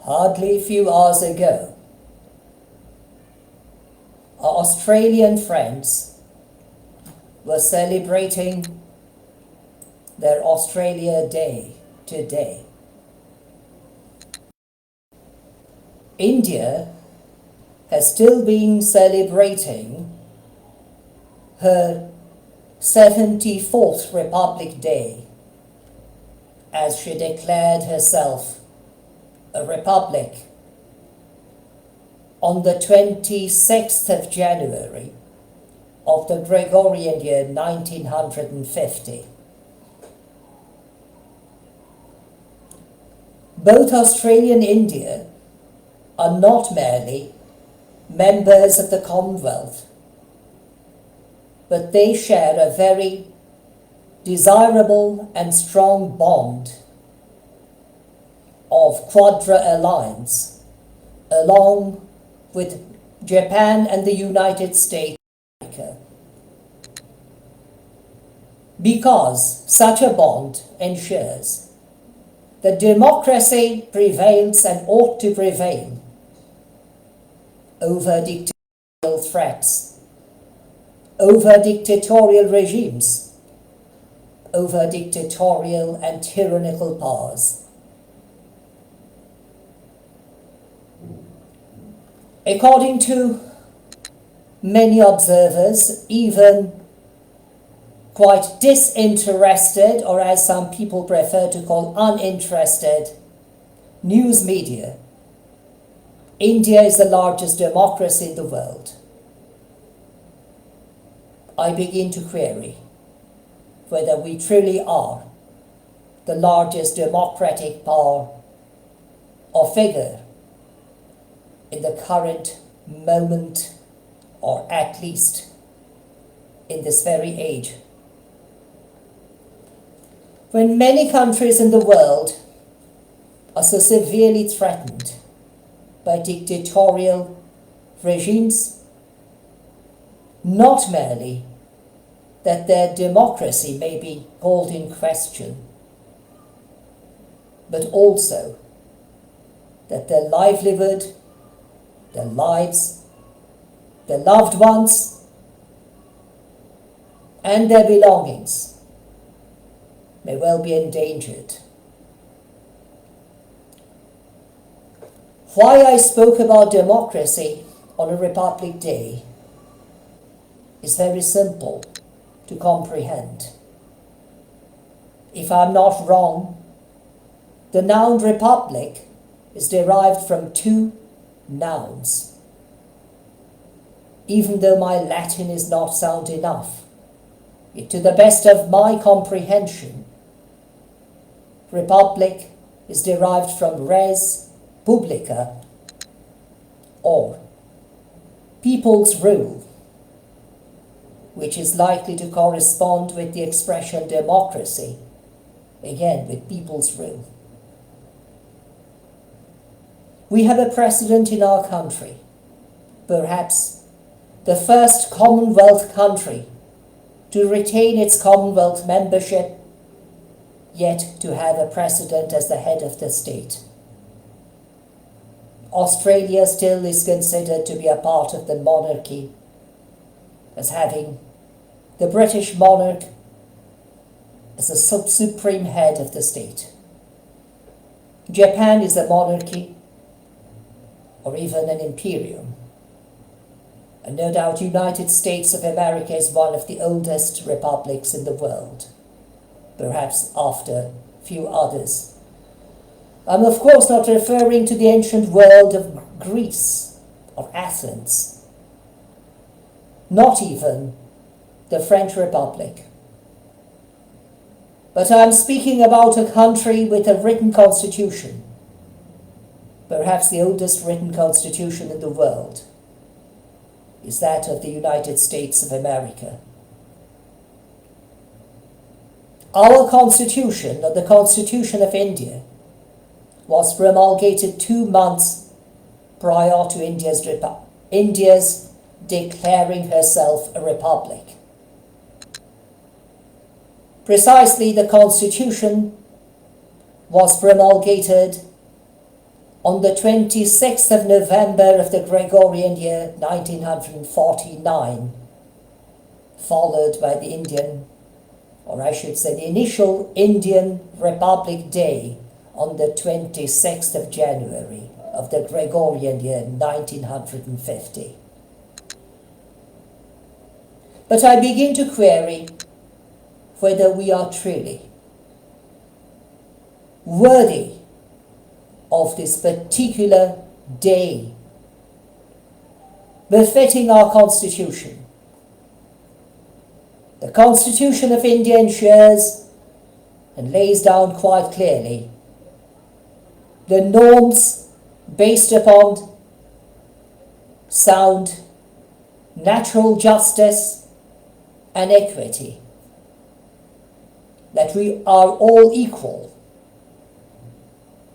Hardly a few hours ago, our Australian friends were celebrating their Australia Day today. India has still been celebrating her 74th Republic Day as she declared herself a republic on the 26th of January of the Gregorian year 1950. Both Australia and India are not merely members of the Commonwealth, but they share a very desirable and strong bond of Quadra Alliance, along with Japan and the United States of America. Because such a bond ensures that democracy prevails and ought to prevail over dictatorial threats, over dictatorial regimes, over dictatorial and tyrannical powers. According to many observers, even quite disinterested, or as some people prefer to call uninterested, news media, India is the largest democracy in the world. I begin to query whether we truly are the largest democratic power or figure in the current moment, or at least in this very age. When many countries in the world are so severely threatened by dictatorial regimes, not merely that their democracy may be called in question, but also that their livelihood, their lives, their loved ones, and their belongings may well be endangered. Why I spoke about democracy on a Republic Day is very simple to comprehend. If I'm not wrong, the noun republic is derived from two nouns. Even though my Latin is not sound enough, yet to the best of my comprehension, republic is derived from res publica, or people's rule, which is likely to correspond with the expression democracy, again with people's rule. We have a precedent in our country, perhaps the first Commonwealth country to retain its Commonwealth membership, yet to have a president as the head of the state. Australia still is considered to be a part of the monarchy, as having the British monarch as the supreme head of the state. Japan is a monarchy, or even an imperium. And no doubt United States of America is one of the oldest republics in the world, perhaps after a few others. I'm of course not referring to the ancient world of Greece or Athens, not even the French Republic. But I'm speaking about a country with a written constitution, perhaps the oldest written constitution in the world is that of the United States of America. Our constitution, or the Constitution of India, was promulgated 2 months prior to India's declaring herself a republic. Precisely, the Constitution was promulgated on the 26th of November of the Gregorian year 1949, followed by the Indian, or I should say the initial Indian Republic Day on the 26th of January of the Gregorian year 1950. But I begin to query whether we are truly worthy of this particular day, befitting our Constitution. The Constitution of India ensures and lays down quite clearly the norms based upon sound, natural justice and equity, that we are all equal.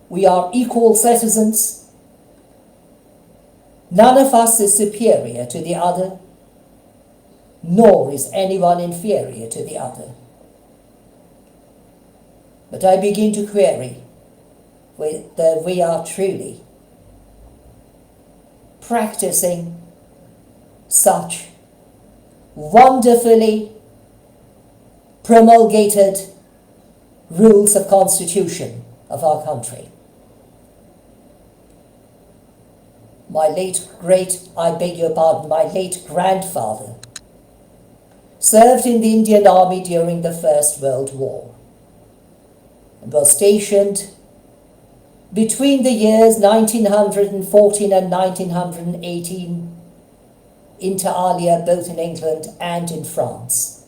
We are equal citizens. None of us is superior to the other, nor is anyone inferior to the other. But I begin to query whether we are truly practicing such wonderfully promulgated rules of constitution of our country. My late grandfather served in the Indian Army during the First World War and was stationed between the years 1914 and 1918 inter alia, both in England and in France.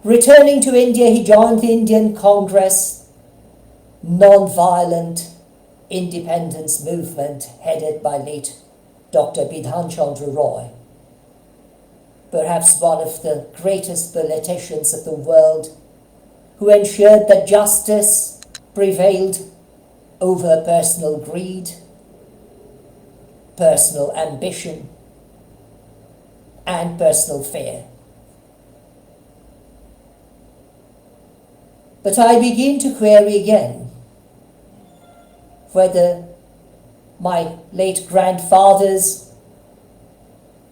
Returning to India, he joined the Indian Congress non-violent independence movement headed by late Dr. Bidhan Chandra Roy, perhaps one of the greatest politicians of the world, who ensured that justice prevailed over personal greed, personal ambition, and personal fear. But I begin to query again whether my late grandfather's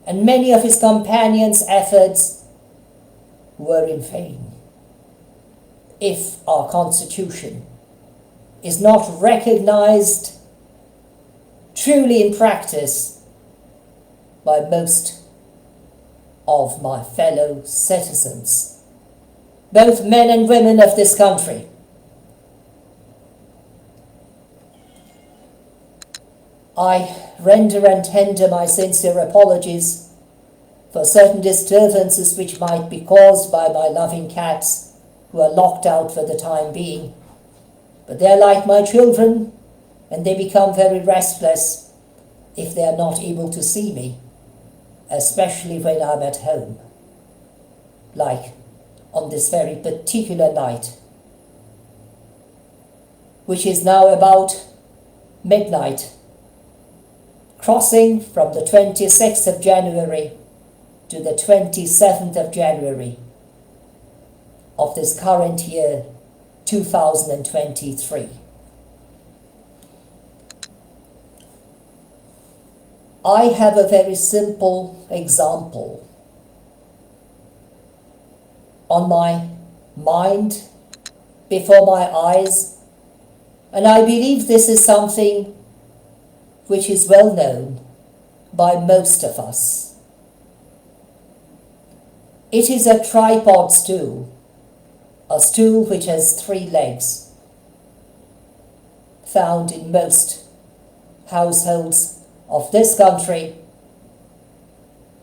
and many of his companions' efforts were in vain, if our Constitution is not recognized truly in practice by most of my fellow citizens, both men and women of this country. I render and tender my sincere apologies for certain disturbances which might be caused by my loving cats who are locked out for the time being. But they're like my children, and they become very restless if they are not able to see me, especially when I'm at home, like on this very particular night, which is now about midnight, crossing from the 26th of January to the 27th of January of this current year, 2023. I have a very simple example on my mind, before my eyes, and I believe this is something which is well known by most of us. It is a tripod stool, a stool which has 3 legs, found in most households of this country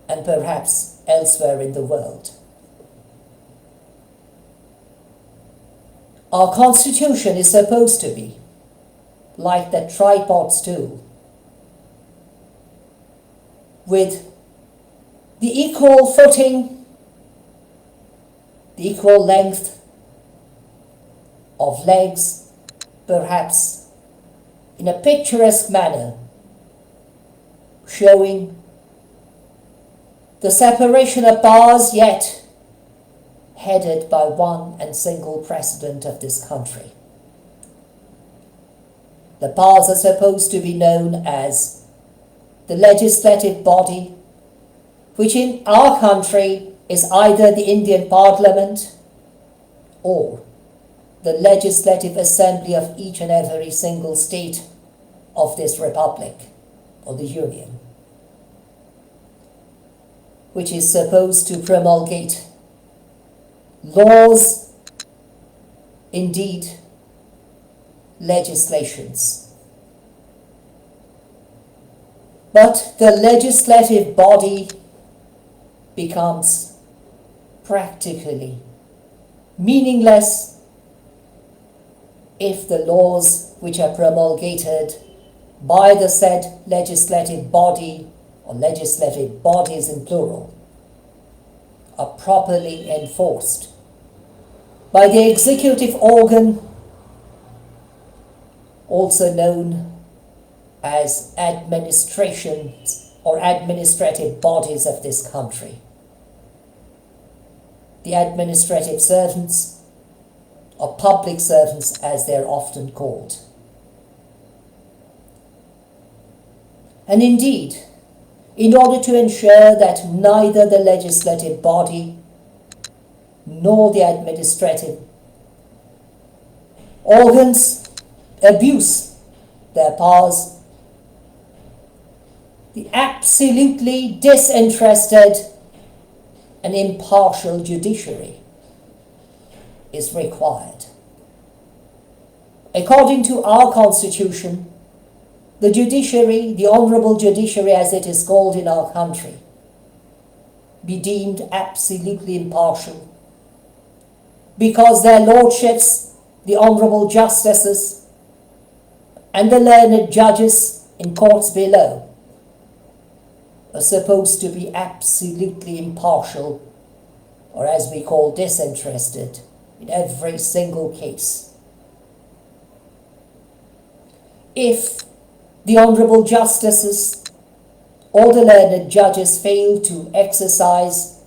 and perhaps elsewhere in the world. Our Constitution is supposed to be like that tripod stool, with the equal footing, the equal length of legs, perhaps in a picturesque manner, showing the separation of powers, yet headed by one and single president of this country. The powers are supposed to be known as the legislative body, which in our country is either the Indian Parliament or the legislative assembly of each and every single state of this republic or the union, which is supposed to promulgate laws, indeed legislations. But the legislative body becomes practically meaningless if the laws which are promulgated by the said legislative body or legislative bodies in plural are properly enforced by the executive organ, also known as administrations or administrative bodies of this country. The administrative servants or public servants, as they're often called. And indeed, in order to ensure that neither the legislative body nor the administrative organs abuse their powers, the absolutely disinterested and impartial judiciary is required. According to our constitution, the judiciary, the honourable judiciary as it is called in our country, be deemed absolutely impartial because their lordships, the honourable justices and the learned judges in courts below are supposed to be absolutely impartial, or as we call disinterested, in every single case. If the honourable justices or the learned judges fail to exercise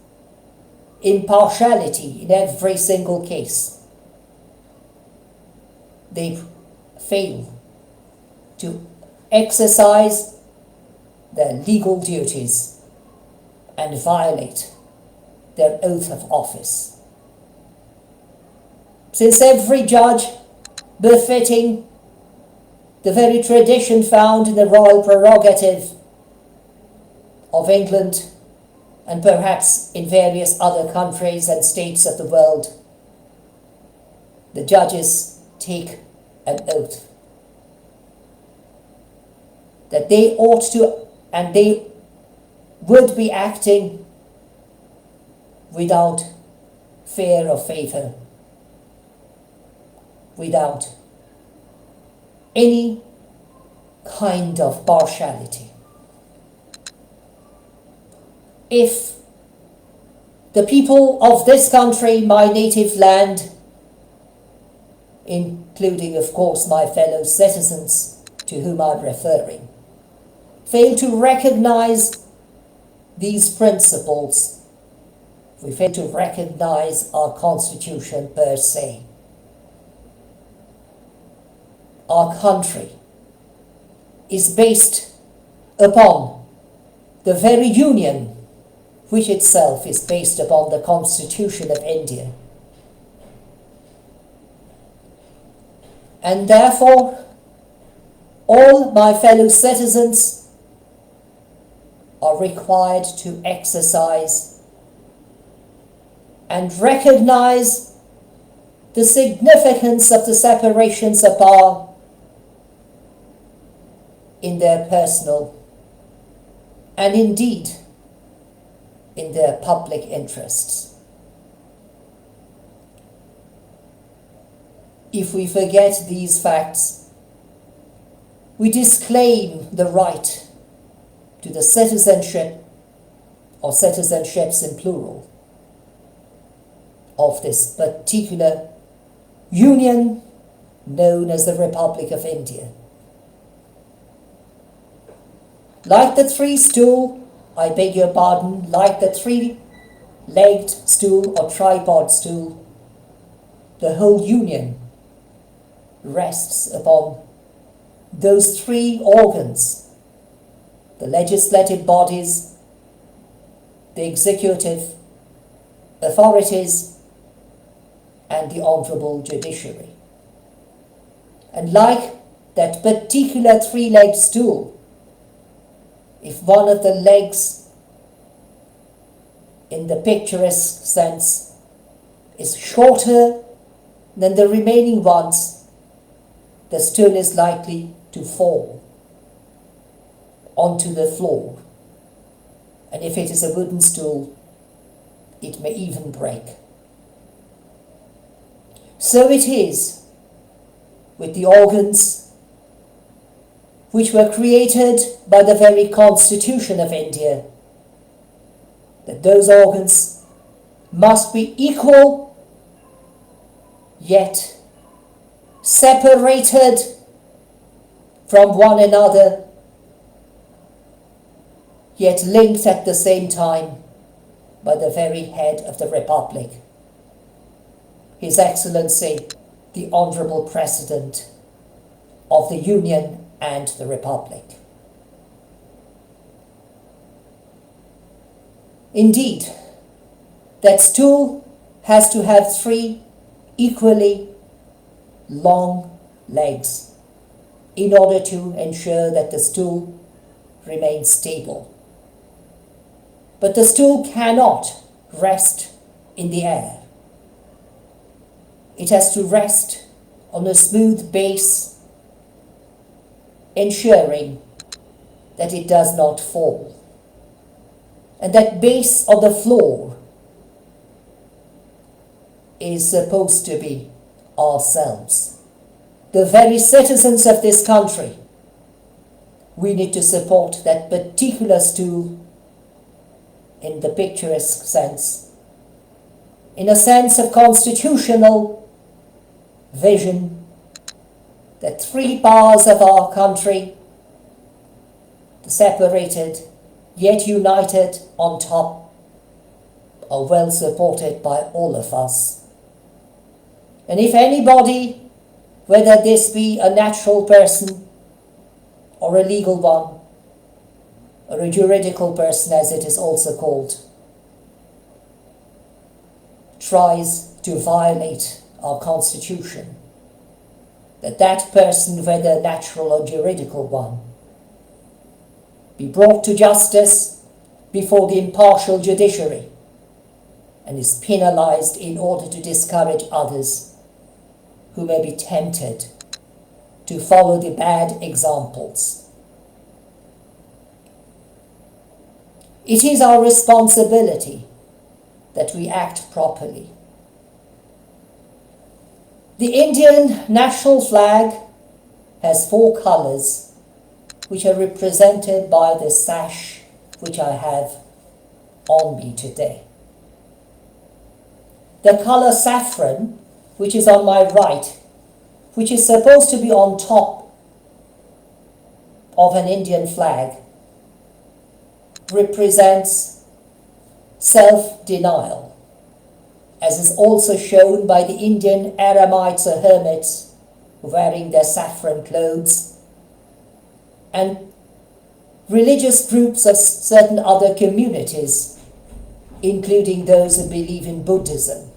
impartiality in every single case, they fail to exercise their legal duties and violate their oath of office. Since every judge, befitting the very tradition found in the royal prerogative of England and perhaps in various other countries and states of the world, the judges take an oath that they ought to and they would be acting without fear or favour, without any kind of partiality. If the people of this country, my native land, including of course my fellow citizens to whom I'm referring, fail to recognize these principles, we fail to recognize our constitution per se, our country is based upon the very union which itself is based upon the Constitution of India. And therefore, all my fellow citizens are required to exercise and recognize the significance of the separations of power in their personal and indeed in their public interests. If we forget these facts, we disclaim the right to the citizenship or citizenships in plural of this particular union known as the Republic of India. Like the like the three-legged stool or tripod stool, the whole union rests upon those three organs, the legislative bodies, the executive authorities, and the honorable judiciary. And like that particular three-legged stool, if one of the legs in the picturesque sense is shorter than the remaining ones, the stool is likely to fall onto the floor. And if it is a wooden stool, it may even break. So it is with the organs which were created by the very Constitution of India, that those organs must be equal, yet separated from one another, yet linked at the same time by the very head of the Republic, His Excellency, the Honourable President of the Union and the Republic. Indeed, that stool has to have three equally long legs in order to ensure that the stool remains stable. But the stool cannot rest in the air. It has to rest on a smooth base, ensuring that it does not fall. And that base of the floor is supposed to be ourselves, the very citizens of this country. We need to support that particular stool in the picturesque sense, in a sense of constitutional vision, that three powers of our country, the separated yet united on top, are well supported by all of us. And if anybody, whether this be a natural person or a legal one, or a juridical person as it is also called, tries to violate our constitution, that person, whether natural or juridical one, be brought to justice before the impartial judiciary and is penalized in order to discourage others who may be tempted to follow the bad examples. It is our responsibility that we act properly. The Indian national flag has 4 colours, which are represented by the sash which I have on me today. The colour saffron, which is on my right, which is supposed to be on top of an Indian flag, represents self-denial, as is also shown by the Indian eremites or hermits wearing their saffron clothes, and religious groups of certain other communities, including those who believe in Buddhism.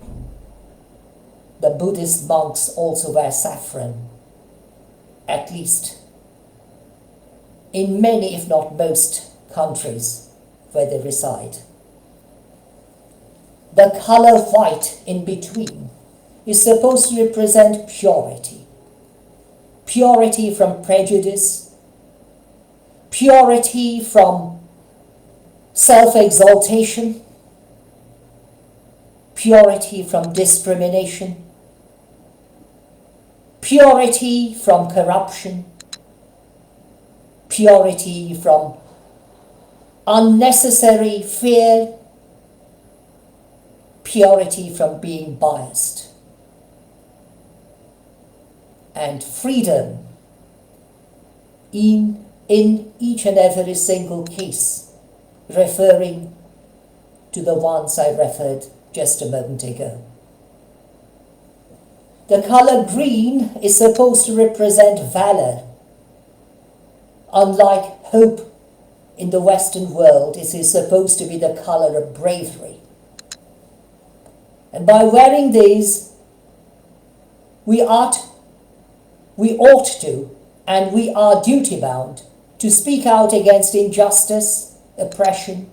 The Buddhist monks also wear saffron, at least in many, if not most, countries where they reside. The colour white in between is supposed to represent purity. Purity from prejudice, purity from self-exaltation, purity from discrimination, purity from corruption, purity from unnecessary fear, purity from being biased, and freedom in each and every single case, referring to the ones I referred just a moment ago. The colour green is supposed to represent valour, Unlike hope in the Western world, it is supposed to be the colour of bravery. And by wearing these, we ought to, and we are duty-bound to speak out against injustice, oppression,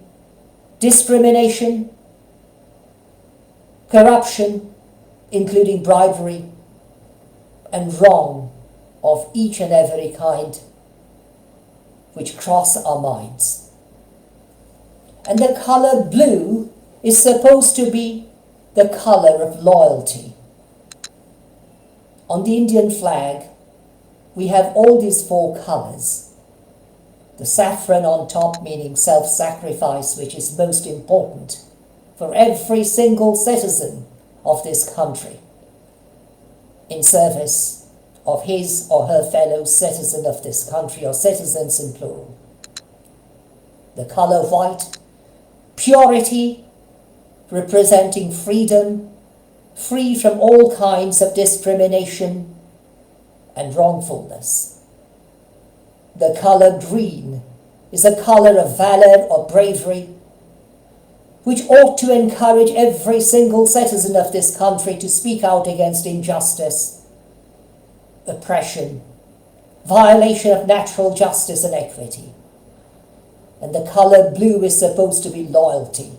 discrimination, corruption, including bribery, and wrong of each and every kind which cross our minds. And the colour blue is supposed to be the colour of loyalty. On the Indian flag, we have all these four colours. The saffron on top meaning self-sacrifice, which is most important for every single citizen of this country in service of his or her fellow citizen of this country, or citizens in plural. The colour white, purity, representing freedom, free from all kinds of discrimination and wrongfulness. The colour green is a colour of valour or bravery, which ought to encourage every single citizen of this country to speak out against injustice, oppression, violation of natural justice and equity. And the colour blue is supposed to be loyalty.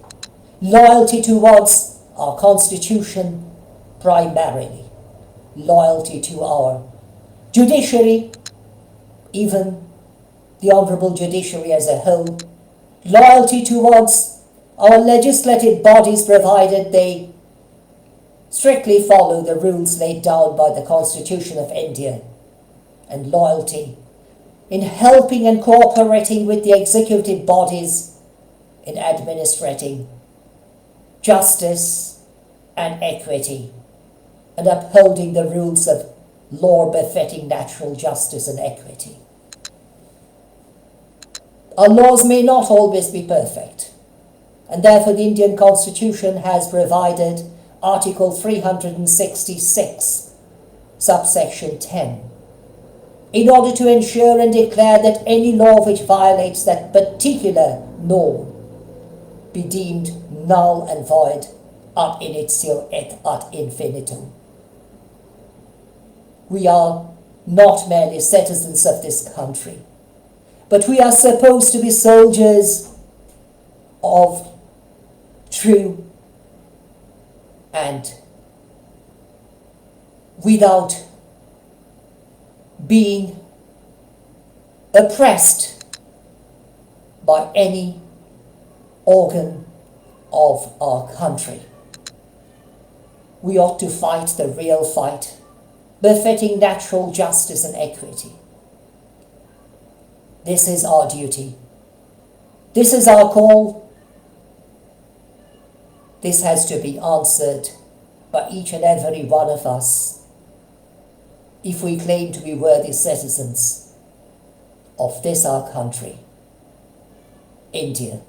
Loyalty towards our Constitution primarily. Loyalty to our judiciary, even the Honourable Judiciary as a whole. Loyalty towards our legislative bodies, provided they strictly follow the rules laid down by the Constitution of India, and loyalty in helping and cooperating with the executive bodies in administrating justice and equity and upholding the rules of law befitting natural justice and equity. Our laws may not always be perfect, and therefore the Indian Constitution has provided Article 366, subsection 10, in order to ensure and declare that any law which violates that particular norm be deemed null and void ab initio et ad infinitum. We are not merely citizens of this country, but we are supposed to be soldiers of true and without being oppressed by any organ of our country. We ought to fight the real fight, befitting natural justice and equity. This is our duty. This is our call. This has to be answered by each and every one of us if we claim to be worthy citizens of this our country, India,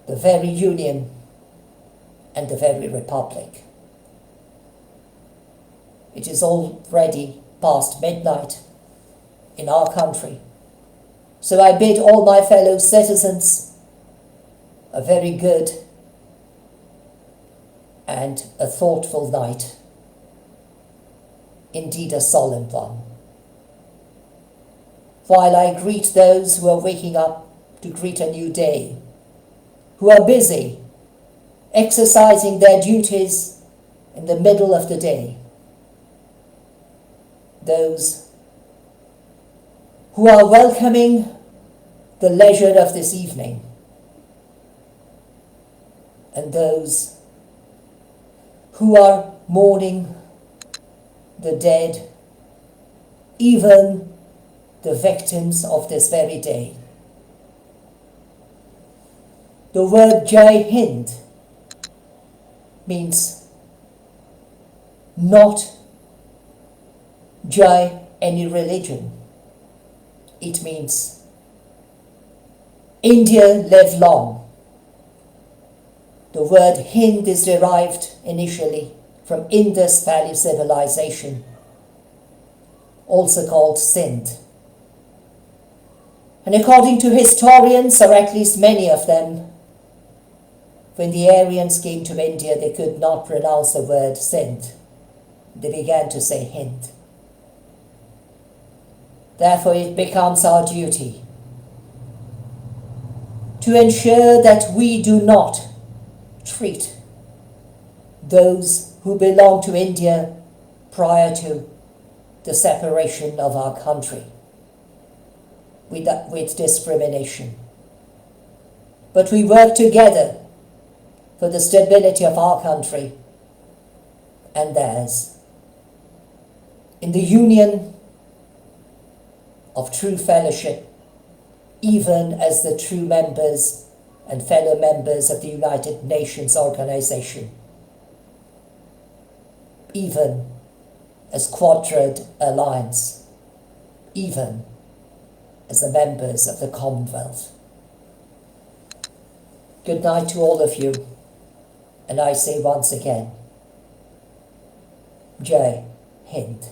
the very union and the very republic. It is already past midnight in our country, so I bid all my fellow citizens a very good and a thoughtful night, indeed a solemn one. While I greet those who are waking up to greet a new day, who are busy exercising their duties in the middle of the day, those who are welcoming the leisure of this evening, and those who are mourning the dead, even the victims of this very day. The word Jai Hind means not Jai any religion. It means India live long. The word Hind is derived initially from Indus Valley civilization, also called Sindh. And according to historians, or at least many of them, when the Aryans came to India, they could not pronounce the word Sindh. They began to say Hind. Therefore, it becomes our duty to ensure that we do not treat those who belong to India prior to the separation of our country with discrimination. But we work together for the stability of our country and theirs, in the union of true fellowship, even as the true members and fellow members of the United Nations Organization, even as Quadrid Alliance, even as the members of the Commonwealth. Good night to all of you, and I say once again, Jai Hind.